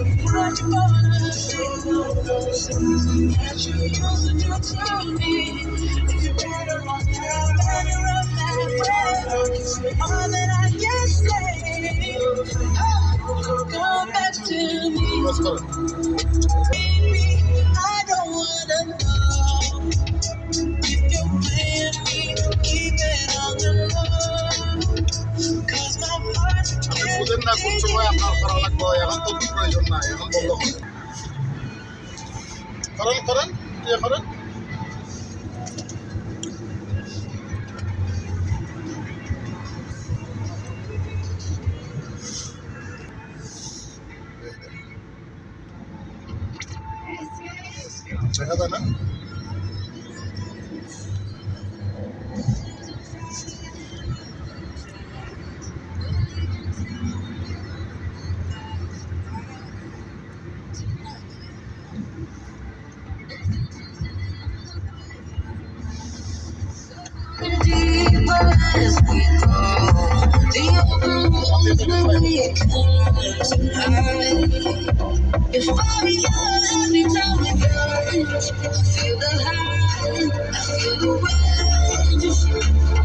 What you gonna say? That you used to do to me. If you're better off now, better off that way. All that I can say, oh, come back to me. Baby, I don't wanna know if you're playing me, keep it on the low. Cause my heart can't take it. Karan, iya Karan. Sehat anak? Deeper as we go, the open road when we come tonight. If I every time we go, I feel the high, I feel the rush.